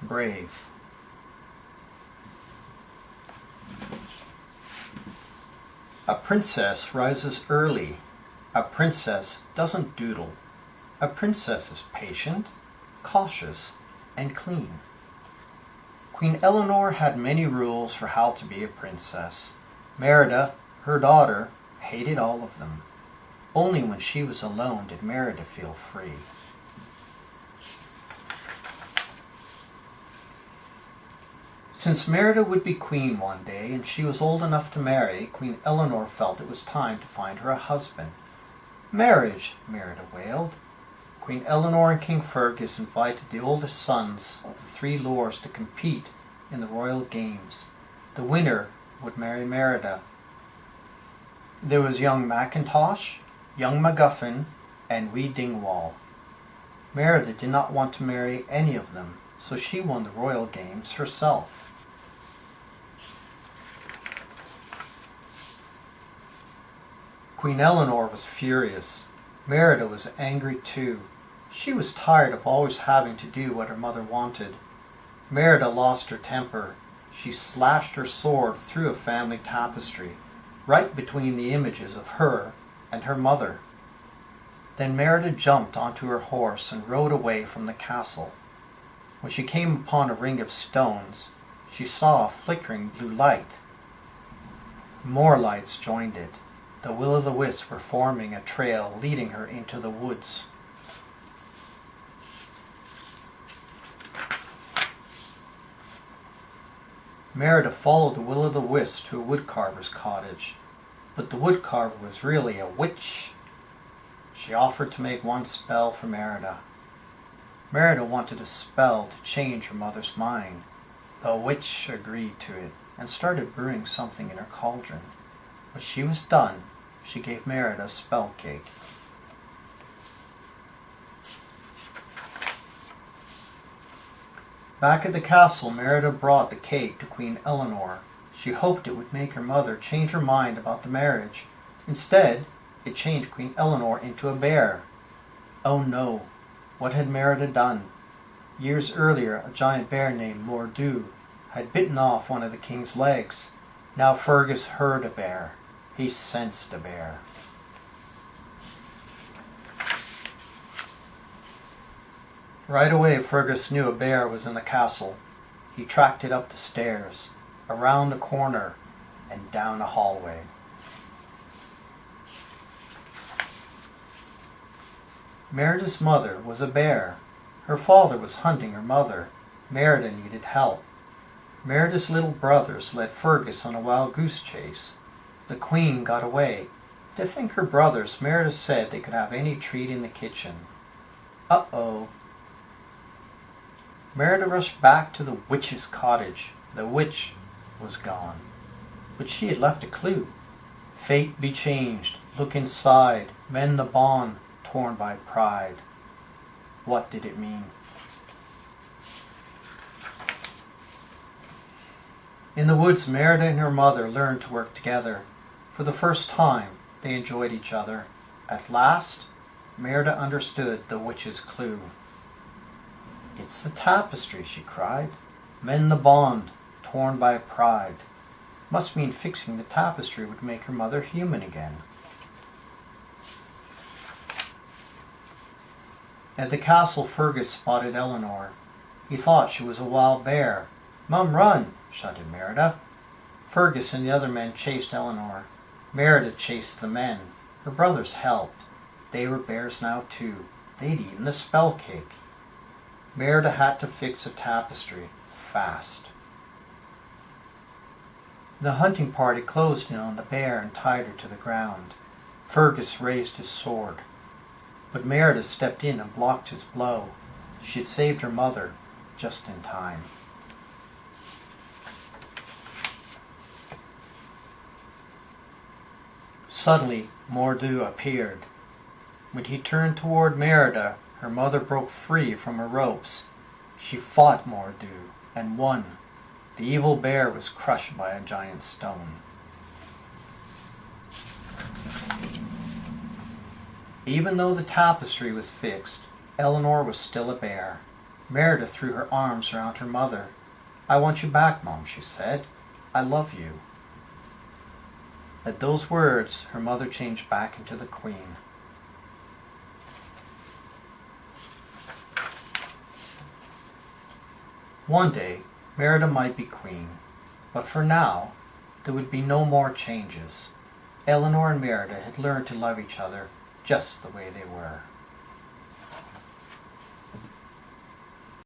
brave. A princess rises early. A princess doesn't doodle. A princess is patient, cautious, and clean. Queen Elinor had many rules for how to be a princess. Merida, her daughter, hated all of them. Only when she was alone did Merida feel free. Since Merida would be queen one day and she was old enough to marry, Queen Elinor felt it was time to find her a husband. "Marriage," Merida wailed. Queen Elinor and King Fergus invited the oldest sons of the three lords to compete in the royal games. The winner would marry Merida. There was young Mackintosh, young MacGuffin, and wee Dingwall. Merida did not want to marry any of them, so she won the royal games herself. Queen Elinor was furious. Merida was angry too. She was tired of always having to do what her mother wanted. Merida lost her temper. She slashed her sword through a family tapestry, right between the images of her and her mother. Then Merida jumped onto her horse and rode away from the castle. When she came upon a ring of stones, she saw a flickering blue light. More lights joined it. The will-o'-the-wisps were forming a trail leading her into the woods. Merida followed the will-o'-the-wisp to a woodcarver's cottage, but the woodcarver was really a witch. She offered to make one spell for Merida. Merida wanted a spell to change her mother's mind. The witch agreed to it and started brewing something in her cauldron. When she was done, she gave Merida a spell cake. Back at the castle, Merida brought the cake to Queen Elinor. She hoped it would make her mother change her mind about the marriage. Instead, it changed Queen Elinor into a bear. Oh no, what had Merida done? Years earlier, a giant bear named Mor'du had bitten off one of the king's legs. Now Fergus heard a bear. He sensed a bear. Right away, Fergus knew a bear was in the castle. He tracked it up the stairs, around a corner, and down a hallway. Merida's mother was a bear. Her father was hunting her mother. Merida needed help. Merida's little brothers led Fergus on a wild goose chase. The queen got away. To think her brothers, Merida said they could have any treat in the kitchen. Uh-oh. Merida rushed back to the witch's cottage. The witch was gone. But she had left a clue. Fate be changed. Look inside. Mend the bond torn by pride. What did it mean? In the woods, Merida and her mother learned to work together. For the first time, they enjoyed each other. At last, Merida understood the witch's clue. "It's the tapestry," she cried. "Mend the bond, torn by pride." Must mean fixing the tapestry would make her mother human again. At the castle, Fergus spotted Elinor. He thought she was a wild bear. "Mum, run!" shouted Merida. Fergus and the other men chased Elinor. Merida chased the men. Her brothers helped. They were bears now too. They'd eaten the spell cake. Merida had to fix a tapestry, fast. The hunting party closed in on the bear and tied her to the ground. Fergus raised his sword. But Merida stepped in and blocked his blow. She had saved her mother just in time. Suddenly, Mor'du appeared. When he turned toward Merida, her mother broke free from her ropes. She fought Mor'du and won. The evil bear was crushed by a giant stone. Even though the tapestry was fixed, Elinor was still a bear. Merida threw her arms around her mother. "I want you back, Mom," she said. "I love you." At those words, her mother changed back into the queen. One day, Merida might be queen, but for now, there would be no more changes. Elinor and Merida had learned to love each other just the way they were.